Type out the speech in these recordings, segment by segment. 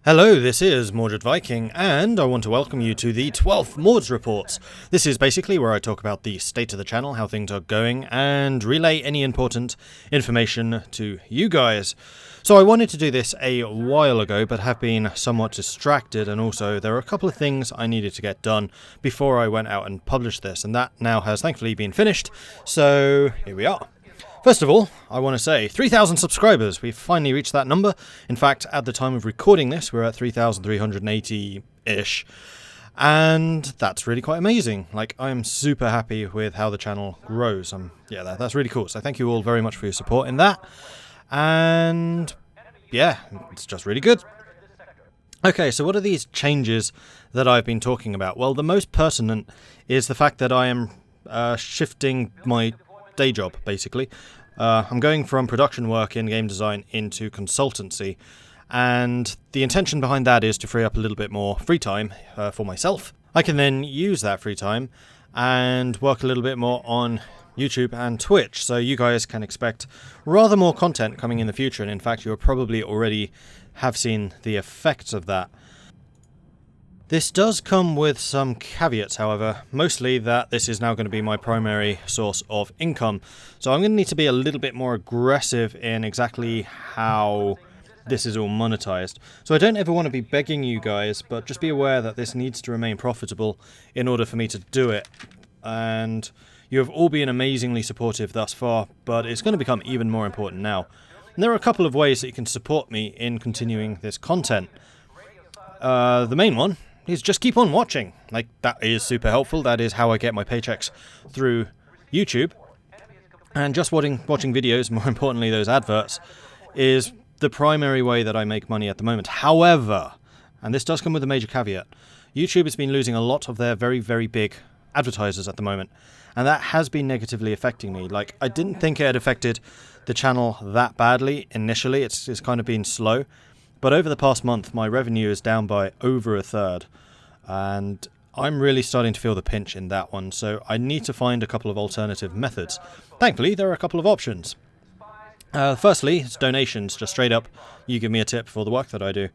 Hello, this is Mordred Viking, and I want to welcome you to the 12th Mords Reports. This is basically where I talk about the state of the channel, how things are going, and relay any important information to you guys. So I wanted to do this a while ago, but have been somewhat distracted, and also there are a couple of things I needed to get done before I went out and published this, and that now has thankfully been finished, so here we are. First of all, I want to say 3,000 subscribers. We've finally reached that number. In fact, at the time of recording this, we're at 3,380-ish. And that's really quite amazing. Like, I'm super happy with how the channel grows. Yeah, that's really cool. So thank you all very much for your support in that. And yeah, it's just really good. Okay, so what are these changes that I've been talking about? Well, the most pertinent is the fact that I am shifting my day job, basically. I'm going from production work in game design into consultancy, and the intention behind that is to free up a little bit more free time for myself. I can then use that free time and work a little bit more on YouTube and Twitch, so you guys can expect rather more content coming in the future, and in fact you'll probably already have seen the effects of that. This does come with some caveats, however, mostly that this is now going to be my primary source of income. So I'm going to need to be a little bit more aggressive in exactly how this is all monetized. So I don't ever want to be begging you guys, but just be aware that this needs to remain profitable in order for me to do it. And you have all been amazingly supportive thus far, but it's going to become even more important now. And there are a couple of ways that you can support me in continuing this content. The main one is just keep on watching. Like, that is super helpful. That is how I get my paychecks through YouTube. And just watching videos, more importantly those adverts, is the primary way that I make money at the moment. However, and this does come with a major caveat, YouTube has been losing a lot of their very, very big advertisers at the moment. And that has been negatively affecting me. Like, I didn't think it had affected the channel that badly initially. It's kind of been slow. But over the past month, my revenue is down by over a third, and I'm really starting to feel the pinch in that one, so I need to find a couple of alternative methods. Thankfully, there are a couple of options. Firstly, it's donations, just straight up, you give me a tip for the work that I do.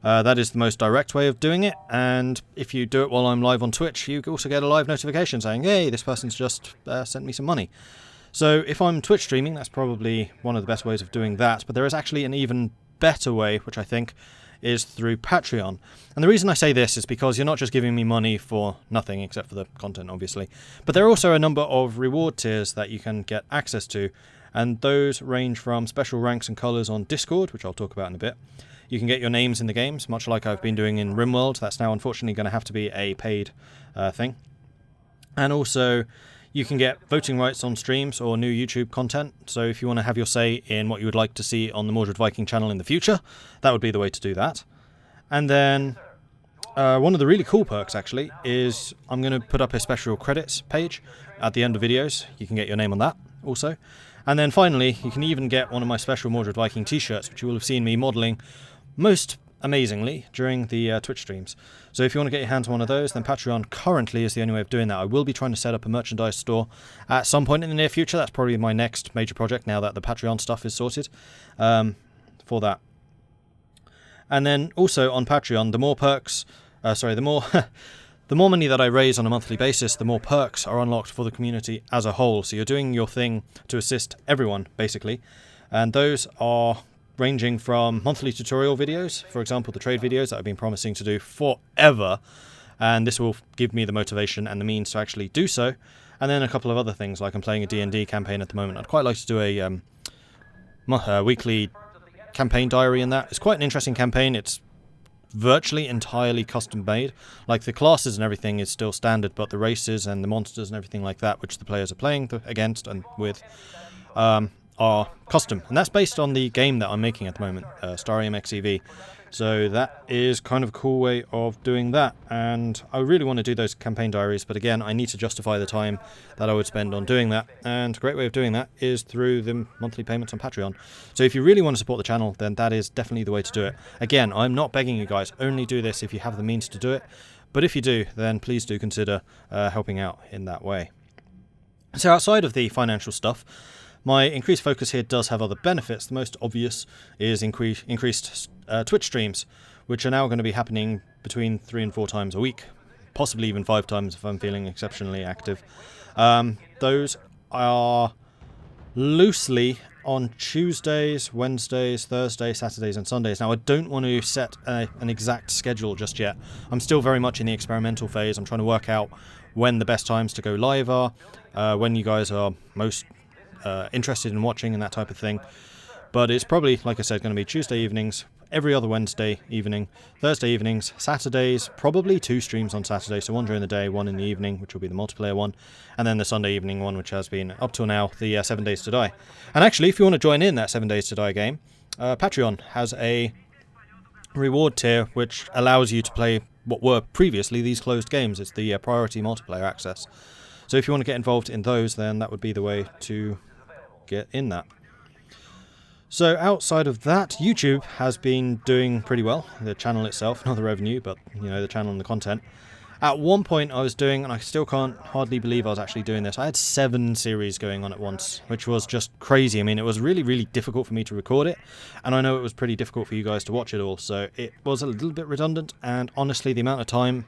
That is the most direct way of doing it, and if you do it while I'm live on Twitch, you also get a live notification saying, hey, this person's just sent me some money. So if I'm Twitch streaming, that's probably one of the best ways of doing that, but there is actually an even better way, which I think is through Patreon. And the reason I say this is because you're not just giving me money for nothing, except for the content, obviously, but there are also a number of reward tiers that you can get access to, and those range from special ranks and colours on Discord, which I'll talk about in a bit. You can get your names in the games, much like I've been doing in RimWorld. That's now unfortunately going to have to be a paid thing. And also, you can get voting rights on streams or new YouTube content, so if you want to have your say in what you would like to see on the Mordred Viking channel in the future, that would be the way to do that. And then, one of the really cool perks, actually, is I'm going to put up a special credits page at the end of videos. You can get your name on that, also. And then finally, you can even get one of my special Mordred Viking t-shirts, which you will have seen me modelling most amazingly during the Twitch streams. So if you want to get your hands on one of those, then Patreon currently is the only way of doing that. I will be trying to set up a merchandise store at some point in the near future. That's probably my next major project now that the Patreon stuff is sorted for that. And then also on Patreon, the more perks, the more money that I raise on a monthly basis, the more perks are unlocked for the community as a whole. So you're doing your thing to assist everyone, basically. And those are ranging from monthly tutorial videos, for example the trade videos that I've been promising to do forever, and this will give me the motivation and the means to actually do so, and then a couple of other things, like I'm playing a D&D campaign at the moment. I'd quite like to do a weekly campaign diary in that. It's quite an interesting campaign. It's virtually entirely custom made. Like, the classes and everything is still standard, but the races and the monsters and everything like that, which the players are playing against and with, are custom, and that's based on the game that I'm making at the moment, Starium XEV. So that is kind of a cool way of doing that, and I really want to do those campaign diaries, but again, I need to justify the time that I would spend on doing that, and a great way of doing that is through the monthly payments on Patreon. So if you really want to support the channel, then that is definitely the way to do it. Again, I'm not begging you guys, only do this if you have the means to do it, but if you do, then please do consider helping out in that way. So outside of the financial stuff, my increased focus here does have other benefits. The most obvious is increased Twitch streams, which are now going to be happening between 3 and 4 times a week, possibly even 5 times if I'm feeling exceptionally active. Those are loosely on Tuesdays, Wednesdays, Thursdays, Saturdays and Sundays. Now I don't want to set an exact schedule just yet. I'm still very much in the experimental phase. I'm trying to work out when the best times to go live are, when you guys are most interested in watching and that type of thing. But it's probably, like I said, going to be Tuesday evenings, every other Wednesday evening, Thursday evenings, Saturdays, probably 2 streams on Saturday, so 1 during the day, 1 in the evening, which will be the multiplayer one, and then the Sunday evening one, which has been, up till now, the 7 Days to Die. And actually, if you want to join in that 7 Days to Die game, Patreon has a reward tier which allows you to play what were previously these closed games. It's the priority multiplayer access. So if you want to get involved in those, then that would be the way to get in that. So outside of that, YouTube has been doing pretty well. The channel itself, not the revenue, but the channel and the content. At one point I was doing, and I still can't hardly believe I was actually doing this, I had 7 series going on at once, which was just crazy. I mean, it was really, really difficult for me to record it, and I know it was pretty difficult for you guys to watch it all, so it was a little bit redundant, and honestly the amount of time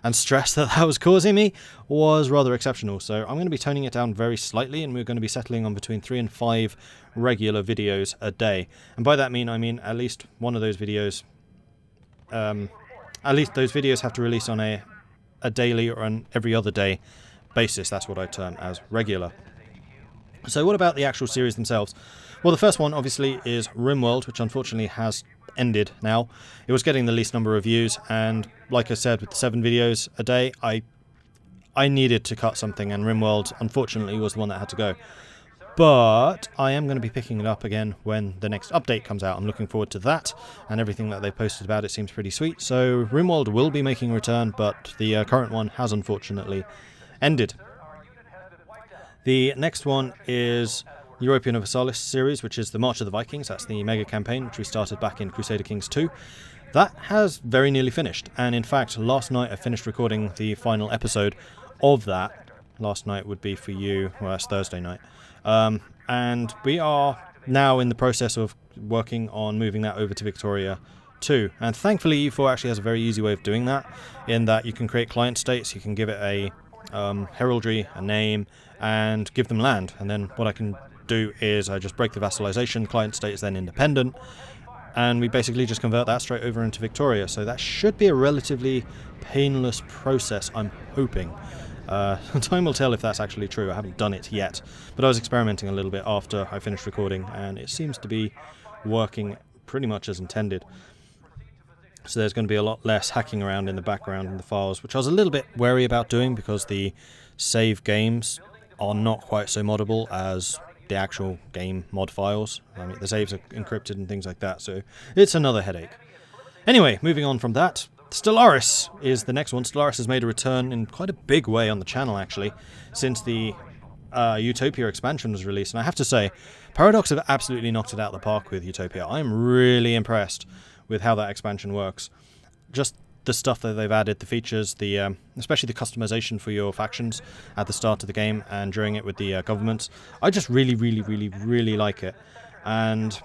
and stress that was causing me was rather exceptional. So I'm going to be toning it down very slightly, and we're going to be settling on between 3 and 5 regular videos a day. And by that I mean at least one of those videos, at least those videos have to release on a daily or an every other day basis. That's what I term as regular. So what about the actual series themselves? Well, the first one obviously is RimWorld, which unfortunately has ended now. It was getting the least number of views, and like I said, with the 7 videos a day, I needed to cut something, and RimWorld unfortunately was the one that had to go. But I am going to be picking it up again when the next update comes out. I'm looking forward to that, and everything that they posted about it seems pretty sweet. So RimWorld will be making a return, but the current one has unfortunately ended. The next one is European of Solaris series, which is the March of the Vikings. That's the mega campaign which we started back in Crusader Kings 2. That has very nearly finished, and in fact last night I finished recording the final episode of that. Last night would be for you, well, that's Thursday night. And we are now in the process of working on moving that over to Victoria 2. And thankfully E4 actually has a very easy way of doing that, in that you can create client states, you can give it a heraldry, a name, and give them land. And then what I can do is I just break the vassalization, client state is then independent, and we basically just convert that straight over into Victoria. So that should be a relatively painless process, I'm hoping. Time will tell if that's actually true. I haven't done it yet, but I was experimenting a little bit after I finished recording, and it seems to be working pretty much as intended. So there's going to be a lot less hacking around in the background in the files, which I was a little bit wary about doing because the save games are not quite so moddable as the actual game mod files. I mean, the saves are encrypted and things like that, so it's another headache. Anyway, moving on from that, Solaris is the next one. Solaris has made a return in quite a big way on the channel, actually, since the Utopia expansion was released. And I have to say, Paradox have absolutely knocked it out of the park with Utopia. I'm really impressed with how that expansion works. Just the stuff that they've added, the features, the especially the customization for your factions at the start of the game and during it with the governments. I just really, really, really, really like it. And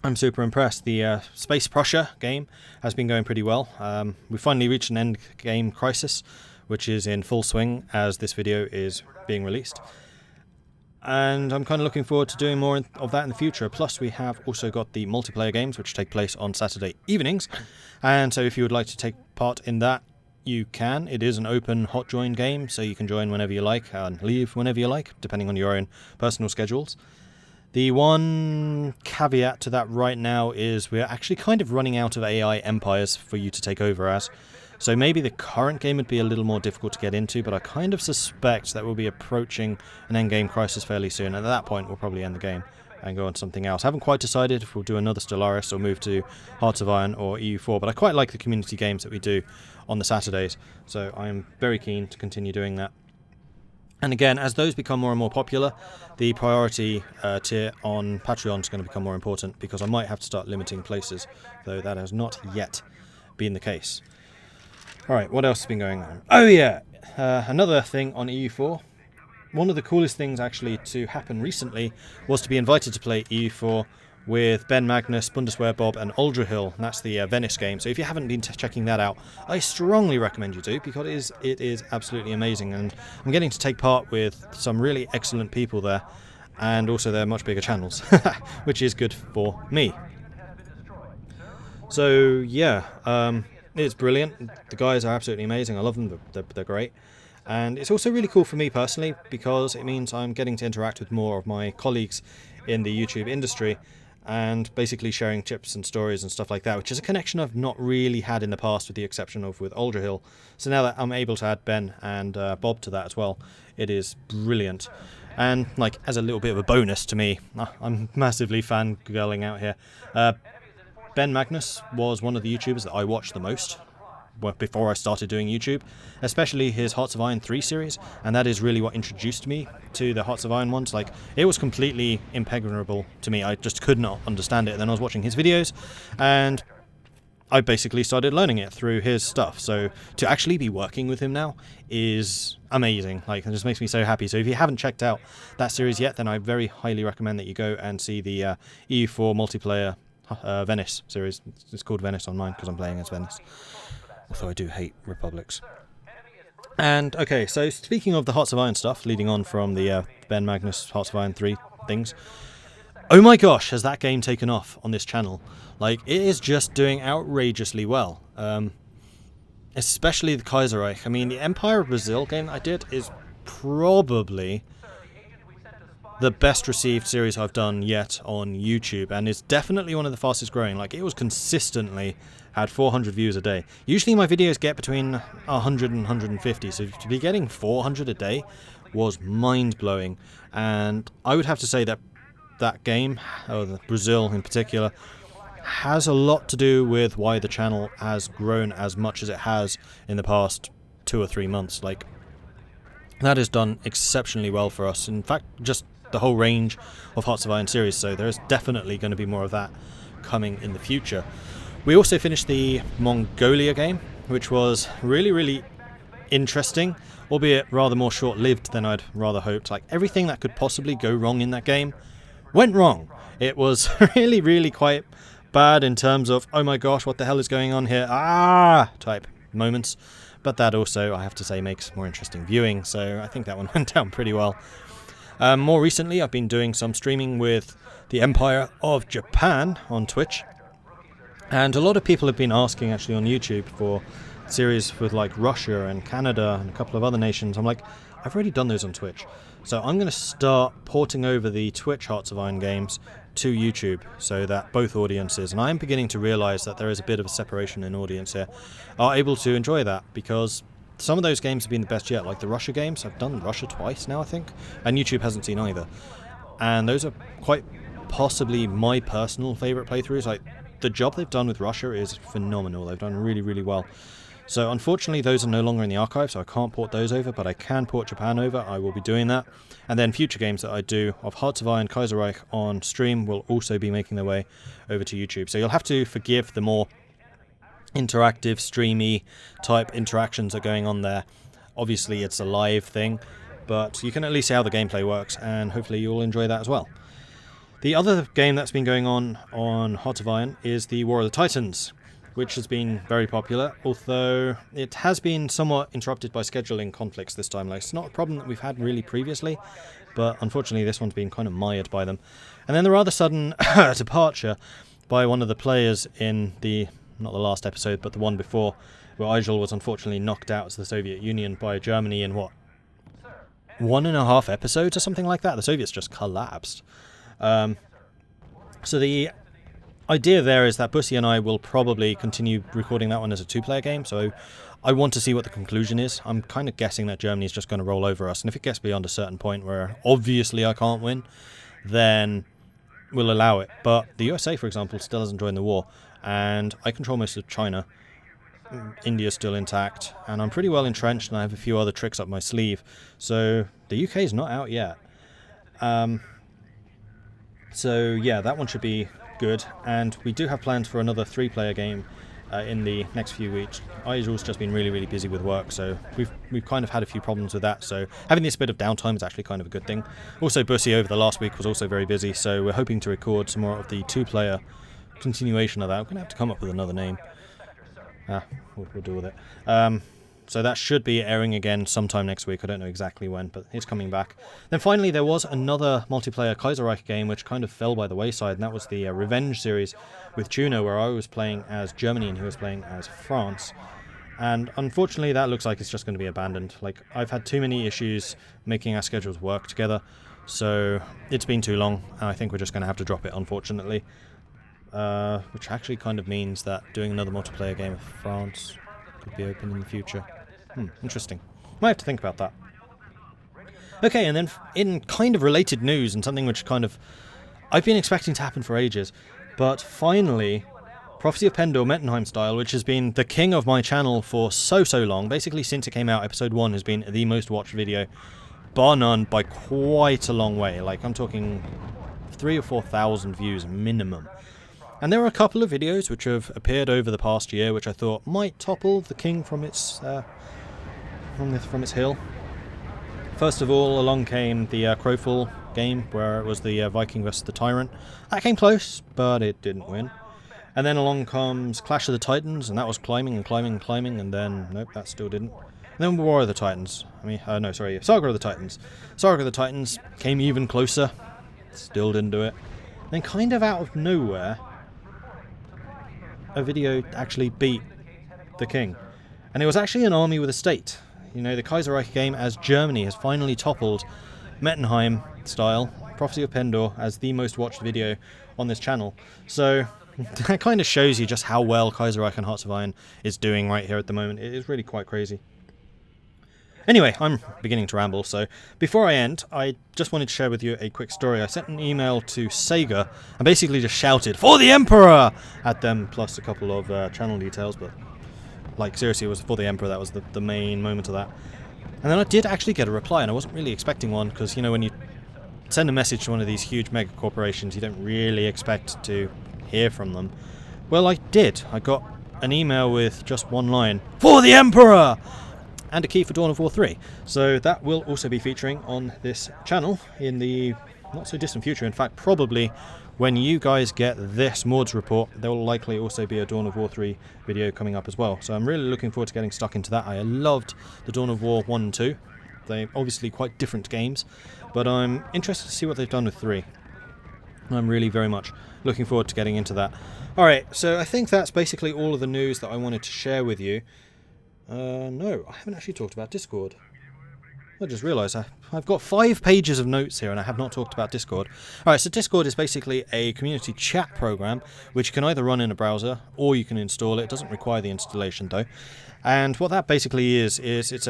I'm super impressed. The Space Prussia game has been going pretty well. We finally reached an end game crisis, which is in full swing as this video is being released. And I'm kind of looking forward to doing more of that in the future. Plus, we have also got the multiplayer games, which take place on Saturday evenings. And so if you would like to take part in that, you can. It is an open hot join game, so you can join whenever you like and leave whenever you like, depending on your own personal schedules. The one caveat to that right now is we're actually kind of running out of AI empires for you to take over as. So maybe the current game would be a little more difficult to get into, but I kind of suspect that we'll be approaching an endgame crisis fairly soon. And at that point, we'll probably end the game and go on to something else. I haven't quite decided if we'll do another Solaris or move to Hearts of Iron or EU4, but I quite like the community games that we do on the Saturdays. So I'm very keen to continue doing that. And again, as those become more and more popular, the priority tier on Patreon is going to become more important, because I might have to start limiting places, though that has not yet been the case. Alright, what else has been going on? Oh yeah, another thing on EU4. One of the coolest things actually to happen recently was to be invited to play EU4 with Ben Magnus, Bundeswehr Bob, and Uldrahill. And that's the Venice game. So if you haven't been checking that out, I strongly recommend you do, because it is absolutely amazing. And I'm getting to take part with some really excellent people there, and also they're much bigger channels, which is good for me. So yeah, it's brilliant. The guys are absolutely amazing. I love them. They're great. And it's also really cool for me personally, because it means I'm getting to interact with more of my colleagues in the YouTube industry, and basically sharing tips and stories and stuff like that, which is a connection I've not really had in the past, with the exception of with Uldrahill. So now that I'm able to add Ben and Bob to that as well, it is brilliant. And like, as a little bit of a bonus to me, I'm massively fangirling out here. Ben Magnus was one of the YouTubers that I watched the most before I started doing YouTube, especially his Hearts of Iron 3 series, and that is really what introduced me to the Hearts of Iron ones. Like, it was completely impenetrable to me. I just could not understand it. And then I was watching his videos, and I basically started learning it through his stuff. So to actually be working with him now is amazing. Like, it just makes me so happy. So if you haven't checked out that series yet, then I very highly recommend that you go and see the EU4 multiplayer Venice series. It's called Venice on mine because I'm playing as Venice, although I do hate republics. And okay, so speaking of the Hearts of Iron stuff, leading on from the Ben Magnus Hearts of Iron 3 things, oh my gosh, has that game taken off on this channel. Like, it is just doing outrageously well. Especially the Kaiserreich. I mean, the Empire of Brazil game that I did is probably the best received series I've done yet on YouTube, and is definitely one of the fastest growing. Like, it was consistently had 400 views a day. Usually my videos get between 100 and 150, so to be getting 400 a day was mind-blowing. And I would have to say that that game, or the Brazil in particular, has a lot to do with why the channel has grown as much as it has in the past 2 or 3 months. Like, that has done exceptionally well for us. In fact, just the whole range of Hearts of Iron series, so there's definitely going to be more of that coming in the future. We also finished the Mongolia game, which was really, really interesting, albeit rather more short-lived than I'd rather hoped. Like, everything that could possibly go wrong in that game went wrong. It was really, really quite bad in terms of, oh my gosh, what the hell is going on here, type moments. But that also, I have to say, makes more interesting viewing, so I think that one went down pretty well. More recently, I've been doing some streaming with the Empire of Japan on Twitch, and a lot of people have been asking actually on YouTube for series with like Russia and Canada and a couple of other nations. I'm like, I've already done those on Twitch, so I'm going to start porting over the Twitch Hearts of Iron games to YouTube, so that both audiences, and I'm beginning to realise that there is a bit of a separation in audience here, are able to enjoy that, because some of those games have been the best yet. Like the Russia games, I've done Russia twice now, I think, and YouTube hasn't seen either. And those are quite possibly my personal favourite playthroughs. Like, the job they've done with Russia is phenomenal. They've done really, really well. So unfortunately, those are no longer in the archive, so I can't port those over, but I can port Japan over. I will be doing that. And then future games that I do of Hearts of Iron, Kaiserreich on stream will also be making their way over to YouTube. So you'll have to forgive the more interactive, streamy type interactions that are going on there. Obviously it's a live thing, but you can at least see how the gameplay works, and hopefully you'll enjoy that as well. The other game that's been going on Hearts of Iron is the War of the Titans, which has been very popular, although it has been somewhat interrupted by scheduling conflicts this time. Like, it's not a problem that we've had really previously, but unfortunately this one's been kind of mired by them. And then the rather sudden departure by one of the players in the, not the last episode, but the one before, where Igel was unfortunately knocked out to the Soviet Union by Germany in, what, 1.5 episodes or something like that? The Soviets just collapsed. So the idea there is that Bussy and I will probably continue recording that one as a 2-player game, so I want to see what the conclusion is. I'm kind of guessing that Germany's just going to roll over us, and if it gets beyond a certain point where obviously I can't win, then we'll allow it. But the USA, for example, still hasn't joined the war, and I control most of China. India's still intact, and I'm pretty well entrenched, and I have a few other tricks up my sleeve, so the UK is not out yet. So yeah, that one should be good, and we do have plans for another 3-player game in the next few weeks. Igel's just been really busy with work, so we've kind of had a few problems with that, so having this bit of downtime is actually kind of a good thing. Also, Bussy over the last week was also very busy, so we're hoping to record some more of the 2-player continuation of that. I'm going to have to come up with another name. We'll deal with it. So that should be airing again sometime next week. I don't know exactly when, but it's coming back. Then finally, there was another multiplayer Kaiserreich game which kind of fell by the wayside, and that was the Revenge series with Juno, where I was playing as Germany and he was playing as France. And unfortunately, that looks like it's just going to be abandoned. Like, I've had too many issues making our schedules work together, so it's been too long, and I think we're just going to have to drop it, unfortunately. Which actually kind of means that doing another multiplayer game with France could be open in the future. Interesting. Might have to think about that. Okay, and then in kind of related news, and something which kind of I've been expecting to happen for ages, but finally, Prophecy of Pendor Mettenheim style, which has been the king of my channel for so long, basically since it came out, episode 1 has been the most watched video, bar none, by quite a long way. Like, I'm talking 3,000 or 4,000 views minimum. And there are a couple of videos which have appeared over the past year which I thought might topple the king from its hill. First of all, along came the Crowfall game, where it was the Viking versus the Tyrant. That came close, but it didn't win. And then along comes Clash of the Titans, and that was climbing, and then, nope, that still didn't. And then War of the Titans. Saga of the Titans. Saga of the Titans came even closer, still didn't do it. Then kind of out of nowhere, a video actually beat the king. And it was actually an army with a state. You know, the Kaiserreich game as Germany has finally toppled Mettenheim style Prophecy of Pendor as the most watched video on this channel. So that kind of shows you just how well Kaiserreich and Hearts of Iron is doing right here at the moment. It is really quite crazy. Anyway, I'm beginning to ramble, so before I end, I just wanted to share with you a quick story. I sent an email to Sega and basically just shouted, "For the Emperor!" at them, plus a couple of channel details, but like, seriously, it was For the Emperor. That was the main moment of that. And then I did actually get a reply, and I wasn't really expecting one, because, you know, when you send a message to one of these huge mega corporations, you don't really expect to hear from them. Well, I did. I got an email with just one line, "For the Emperor!" and a key for Dawn of War 3. So that will also be featuring on this channel in the not so distant future. In fact, probably when you guys get this mods report, there will likely also be a Dawn of War 3 video coming up as well. So I'm really looking forward to getting stuck into that. I loved the Dawn of War 1 and 2. They're obviously quite different games, but I'm interested to see what they've done with 3. I'm really very much looking forward to getting into that. Alright, so I think that's basically all of the news that I wanted to share with you. No, I haven't actually talked about Discord. I just realised I've got 5 pages of notes here and I have not talked about Discord. Alright, so Discord is basically a community chat program which you can either run in a browser or you can install it. It doesn't require the installation though. And what that basically is it's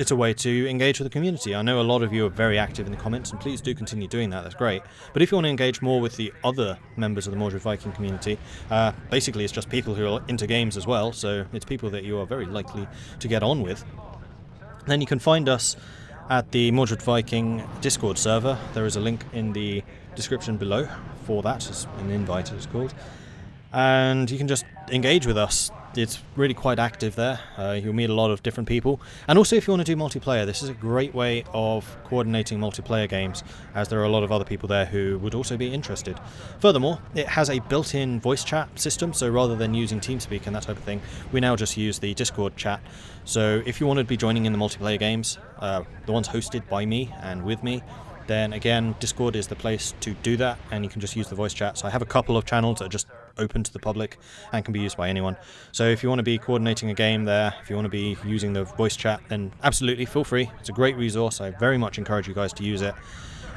a way to engage with the community. I know a lot of you are very active in the comments, and please do continue doing that, that's great. But if you want to engage more with the other members of the Mordred Viking community, basically it's just people who are into games as well, so it's people that you are very likely to get on with. Then you can find us at the Mordred Viking Discord server. There is a link in the description below for that, as an invite it's called. And you can just engage with us. It's really quite active there. You'll meet a lot of different people. And also, if you want to do multiplayer, this is a great way of coordinating multiplayer games, as there are a lot of other people there who would also be interested. Furthermore, it has a built-in voice chat system, so rather than using TeamSpeak and that type of thing, we now just use the Discord chat. So if you want to be joining in the multiplayer games, the ones hosted by me and with me, then again, Discord is the place to do that, and you can just use the voice chat. So I have a couple of channels that are just open to the public and can be used by anyone. So if you want to be coordinating a game there, if you want to be using the voice chat, then absolutely feel free. It's a great resource. I very much encourage you guys to use it.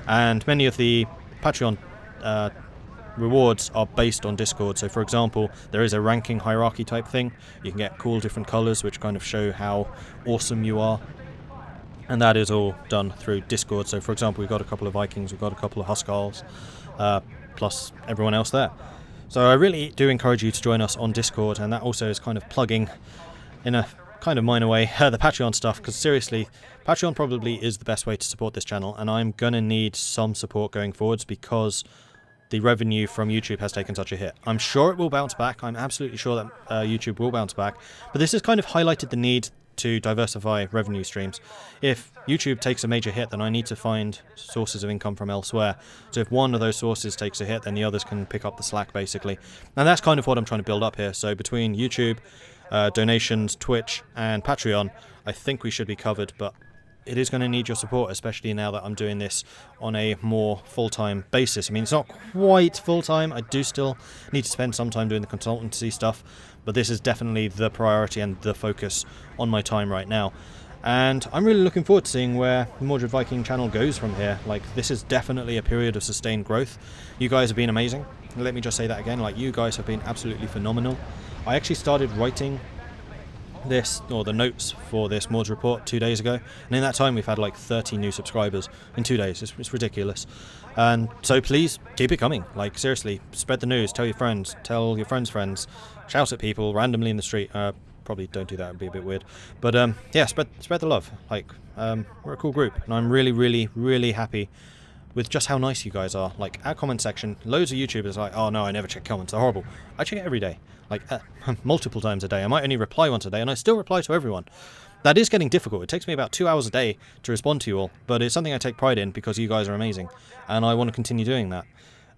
And many of the Patreon rewards are based on Discord. So for example, there is a ranking hierarchy type thing. You can get cool different colors which kind of show how awesome you are. And that is all done through Discord. So for example, we've got a couple of Vikings, we've got a couple of Huskarls, plus everyone else there. So I really do encourage you to join us on Discord, and that also is kind of plugging, in a kind of minor way, the Patreon stuff, because seriously, Patreon probably is the best way to support this channel, and I'm going to need some support going forwards, because the revenue from YouTube has taken such a hit. I'm sure it will bounce back. I'm absolutely sure that YouTube will bounce back. But this has kind of highlighted the need to diversify revenue streams. If YouTube takes a major hit, then I need to find sources of income from elsewhere. So if one of those sources takes a hit, then the others can pick up the slack, basically. And that's kind of what I'm trying to build up here. So between YouTube, donations, Twitch, and Patreon, I think we should be covered, but it is going to need your support, especially now that I'm doing this on a more full-time basis. I mean, it's not quite full-time. I do still need to spend some time doing the consultancy stuff, but this is definitely the priority and the focus on my time right now. And I'm really looking forward to seeing where the Mordred Viking channel goes from here. Like, this is definitely a period of sustained growth. You guys have been amazing. Let me just say that again. Like, you guys have been absolutely phenomenal. I actually started writing this, or the notes for this Mordred report 2 days ago, and in that time we've had like 30 new subscribers in 2 days. It's ridiculous. And so please keep it coming. Like, seriously, spread the news, tell your friends, tell your friends, shout at people randomly in the street. Probably don't do that, it'd be a bit weird, but yeah, spread the love. Like, we're a cool group, and I'm really happy with just how nice you guys are. Like, our comment section, loads of YouTubers are like, oh no, I never check comments, they're horrible. I check it every day, like multiple times a day. I might only reply once a day, and I still reply to everyone. That is getting difficult. It takes me about 2 hours a day to respond to you all, but it's something I take pride in because you guys are amazing, and I want to continue doing that.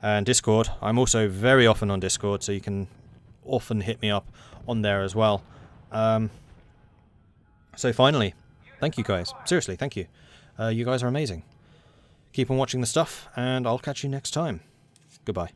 And Discord, I'm also very often on Discord, so you can often hit me up on there as well. So finally, thank you guys. Seriously, thank you. You guys are amazing. Keep on watching the stuff, and I'll catch you next time. Goodbye.